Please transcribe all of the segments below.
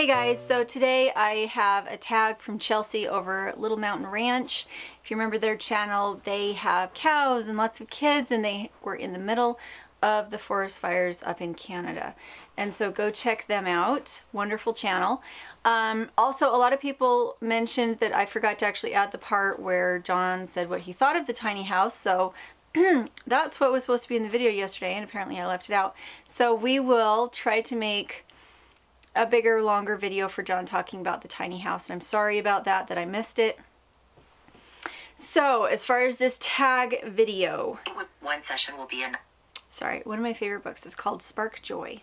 guys, so today I have a tag from Chelsea over Little Mountain Ranch. If you remember their channel, they have cows and lots of kids, and they were in the middle of the forest fires up in Canada. And so go check them out. Wonderful channel. Also, a lot of people mentioned that I forgot to actually add the part where John said what he thought of the tiny house. So that's what was supposed to be in the video yesterday, and apparently I left it out. So we will try to make a bigger, longer video for John talking about the tiny house, and I'm sorry about that I missed it. So as far as this tag video, one session will be in. Sorry, one of my favorite books is called Spark Joy.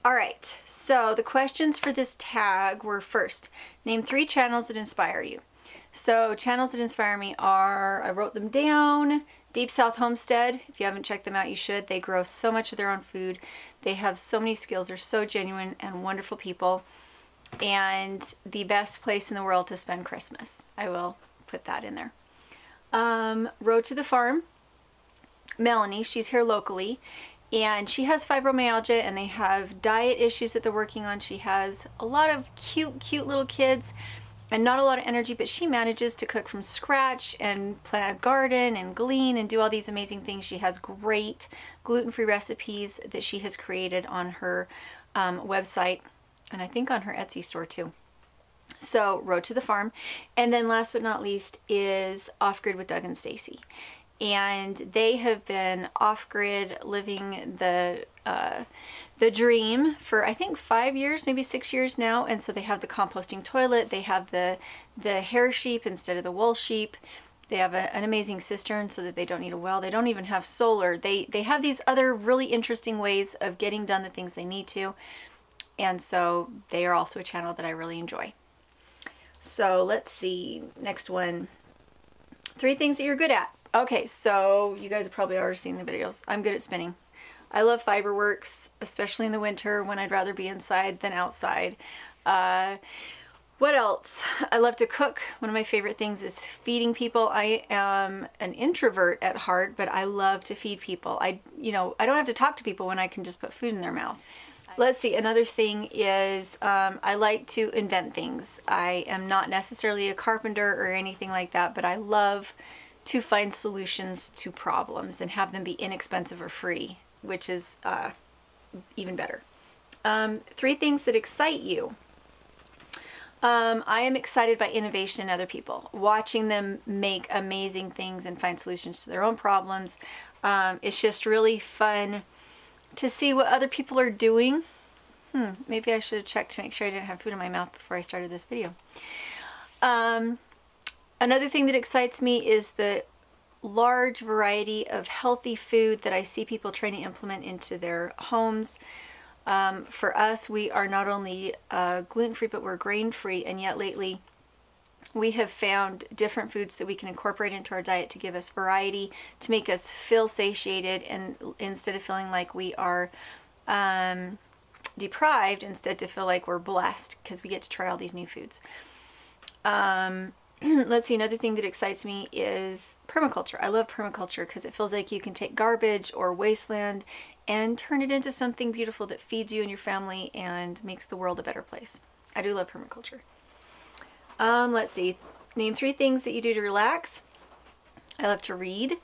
Alright, so the questions for this tag were, first, name 3 channels that inspire you. So channels that inspire me are, I wrote them down, Deep South Homestead. If you haven't checked them out, you should. They grow so much of their own food. They have so many skills. They're so genuine and wonderful people. And the best place in the world to spend Christmas. I will put that in there. Road to the Farm. Melanie, she's here locally. And she has fibromyalgia, and they have diet issues that they're working on. She has a lot of cute little kids and not a lot of energy, but she manages to cook from scratch and plant a garden and glean and do all these amazing things. She has great gluten-free recipes that she has created on her website, and I think on her Etsy store too. So Road to the Farm. And then last but not least is Off Grid with Doug and Stacy. And they have been off-grid living the dream for, I think, 5 years, maybe 6 years now. And so they have the composting toilet, they have the hair sheep instead of the wool sheep, they have an amazing cistern so that they don't need a well, they don't even have solar, they have these other really interesting ways of getting done the things they need to. And so they are also a channel that I really enjoy. So let's see, next one, 3 things that you're good at. Okay, so you guys have probably already seen the videos. I'm good at spinning. I love fiberworks, especially in the winter when I'd rather be inside than outside. What else? I love to cook. One of my favorite things is feeding people. I am an introvert at heart, but I love to feed people. I don't have to talk to people when I can just put food in their mouth. Let's see, another thing is I like to invent things. I am not necessarily a carpenter or anything like that, but I love to find solutions to problems and have them be inexpensive or free, which is even better. 3 things that excite you. I am excited by innovation in other people, watching them make amazing things and find solutions to their own problems. It's just really fun to see what other people are doing. Maybe I should have checked to make sure I didn't have food in my mouth before I started this video. Another thing that excites me is the large variety of healthy food that I see people trying to implement into their homes. For us, we are not only gluten-free, but we're grain-free, and yet lately we have found different foods that we can incorporate into our diet to give us variety, to make us feel satiated, and instead of feeling like we are deprived, instead to feel like we're blessed because we get to try all these new foods. Let's see, another thing that excites me is permaculture. I love permaculture because it feels like you can take garbage or wasteland and turn it into something beautiful that feeds you and your family and makes the world a better place. I do love permaculture. Let's see, name 3 things that you do to relax. I love to read,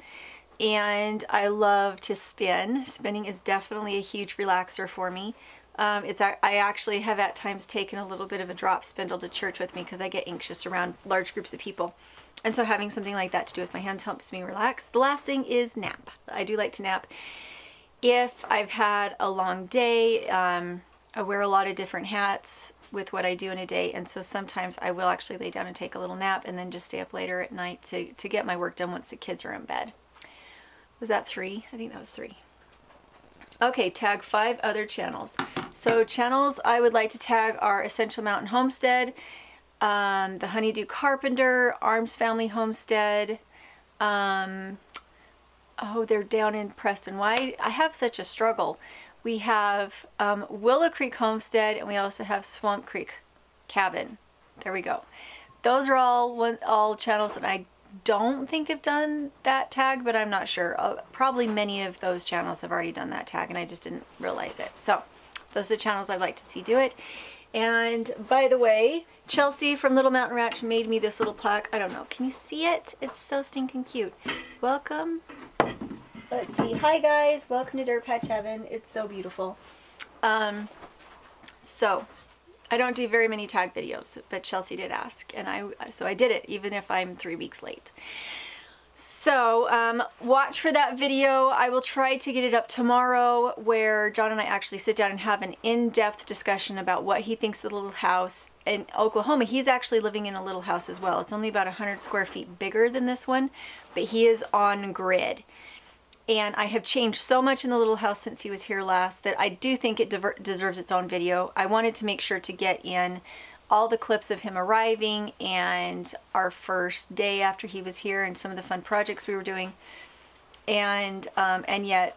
and I love to spin. Spinning is definitely a huge relaxer for me. I actually have at times taken a little bit of a drop spindle to church with me because I get anxious around large groups of people. And so having something like that to do with my hands helps me relax. The last thing is nap. I do like to nap. If I've had a long day, I wear a lot of different hats with what I do in a day, and so sometimes I will actually lay down and take a little nap and then just stay up later at night to get my work done once the kids are in bed. Was that 3? I think that was 3. Okay, tag 5 other channels. So channels I would like to tag are Essential Mountain Homestead, the Honeydew Carpenter, Arms Family Homestead. Oh, they're down in Preston. Why? I have such a struggle. We have Willow Creek Homestead, and we also have Swamp Creek Cabin. There we go. Those are all channels that I don't think have done that tag, but I'm not sure. Probably many of those channels have already done that tag and I just didn't realize it. So those are the channels I'd like to see do it. And by the way, Chelsea from Little Mountain Ranch made me this little plaque. I don't know, can you see it? It's so stinking cute. Welcome. Let's see. Hi guys, welcome to Dirtpatcheaven. It's so beautiful. So I don't do very many tag videos, but Chelsea did ask, and so I did it, even if I'm 3 weeks late. So watch for that video. I will try to get it up tomorrow, where John and I actually sit down and have an in-depth discussion about what he thinks of the little house. In Oklahoma, he's actually living in a little house as well. It's only about 100 square feet bigger than this one, but he is on grid. And I have changed so much in the little house since he was here last that I do think it deserves its own video. I wanted to make sure to get in all the clips of him arriving and our first day after he was here and some of the fun projects we were doing. And yet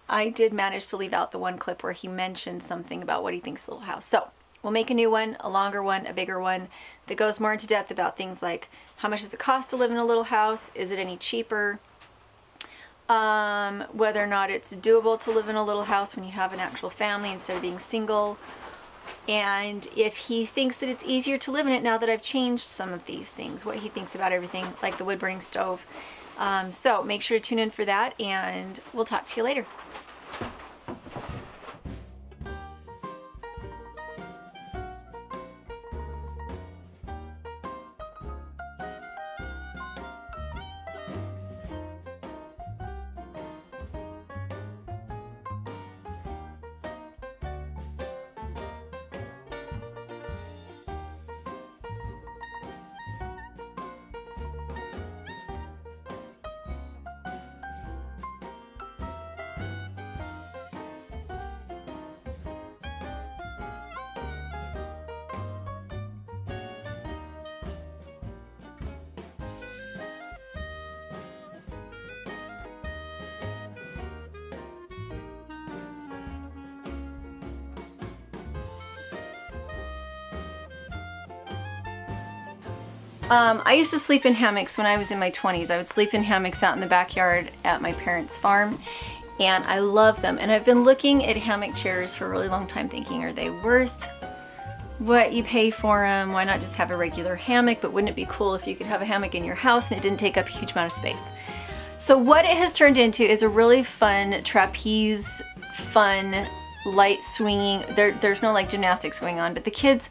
I did manage to leave out the one clip where he mentioned something about what he thinks of the little house. So we'll make a new one, a longer one, a bigger one that goes more into depth about things like how much does it cost to live in a little house? Is it any cheaper? Whether or not it's doable to live in a little house when you have an actual family instead of being single. And if he thinks that it's easier to live in it now that I've changed some of these things, what he thinks about everything, like the wood burning stove. So make sure to tune in for that, and we'll talk to you later. I used to sleep in hammocks when I was in my 20s. I would sleep in hammocks out in the backyard at my parents' farm, and I love them. And I've been looking at hammock chairs for a really long time thinking, are they worth what you pay for them? Why not just have a regular hammock? But wouldn't it be cool if you could have a hammock in your house and it didn't take up a huge amount of space? So what it has turned into is a really fun trapeze, fun light swinging. There's no like gymnastics going on, but the kids,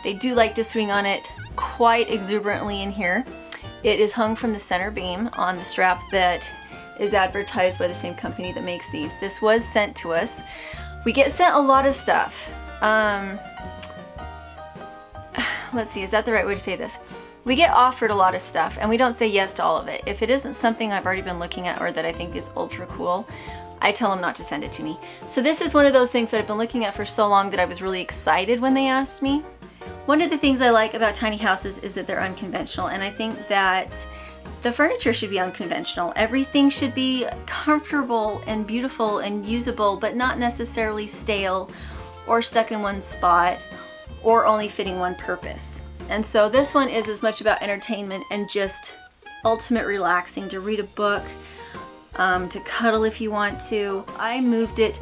they do like to swing on it quite exuberantly in here. It is hung from the center beam on the strap that is advertised by the same company that makes these. This was sent to us. We get sent a lot of stuff. Let's see, is that the right way to say this? We get offered a lot of stuff and we don't say yes to all of it. If it isn't something I've already been looking at or that I think is ultra cool, I tell them not to send it to me. So this is one of those things that I've been looking at for so long that I was really excited when they asked me. One of the things I like about tiny houses is that they're unconventional, and I think that the furniture should be unconventional. Everything should be comfortable and beautiful and usable, but not necessarily stale or stuck in one spot or only fitting one purpose. And so this one is as much about entertainment and just ultimate relaxing, to read a book, to cuddle if you want to. I moved it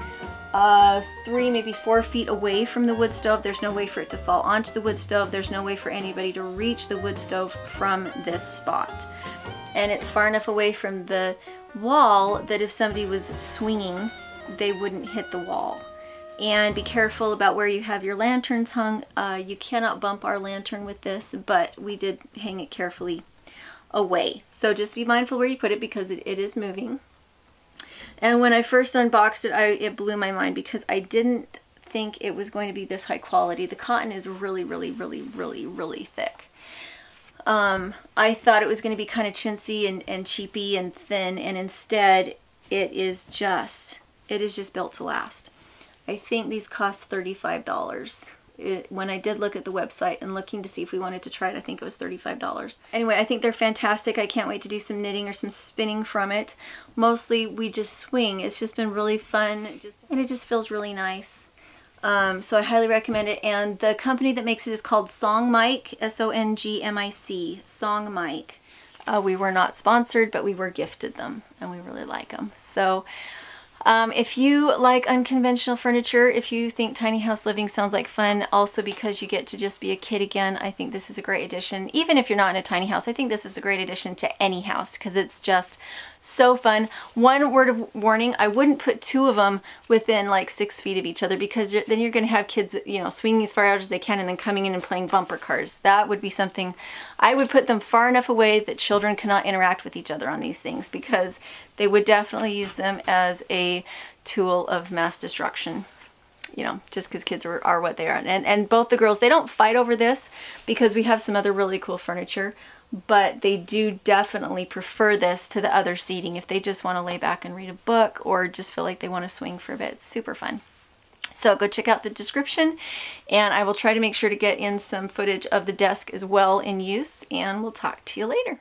3, maybe 4 feet away from the wood stove. There's no way for it to fall onto the wood stove. There's no way for anybody to reach the wood stove from this spot. And it's far enough away from the wall that if somebody was swinging, they wouldn't hit the wall. And be careful about where you have your lanterns hung. You cannot bump our lantern with this, but we did hang it carefully away. So just be mindful where you put it because it is moving. And when I first unboxed it, it blew my mind because I didn't think it was going to be this high quality. The cotton is really, really, really, really, really thick. I thought it was going to be kind of chintzy and cheapy and thin, and instead it is just built to last. I think these cost $35. When I did look at the website and looking to see if we wanted to try it, I think it was $35. Anyway, I think they're fantastic. I can't wait to do some knitting or some spinning from it. Mostly we just swing. It's just been really fun, and it just feels really nice. So I highly recommend it. And the company that makes it is called Song Mic, S-O-N-G-M-I-C, Song Mic. We were not sponsored, but we were gifted them, and we really like them. So If you like unconventional furniture, if you think tiny house living sounds like fun, also because you get to just be a kid again, I think this is a great addition. Even if you're not in a tiny house, I think this is a great addition to any house because it's just so fun. One word of warning, I wouldn't put two of them within like 6 feet of each other because then you're going to have kids, you know, swinging as far out as they can and then coming in and playing bumper cars. That would be something. I would put them far enough away that children cannot interact with each other on these things because they would definitely use them as a tool of mass destruction. You know, just because kids are what they are. And both the girls, they don't fight over this because we have some other really cool furniture, but they do definitely prefer this to the other seating if they just want to lay back and read a book or just feel like they want to swing for a bit. It's super fun. So go check out the description, and I will try to make sure to get in some footage of the desk as well in use, and we'll talk to you later.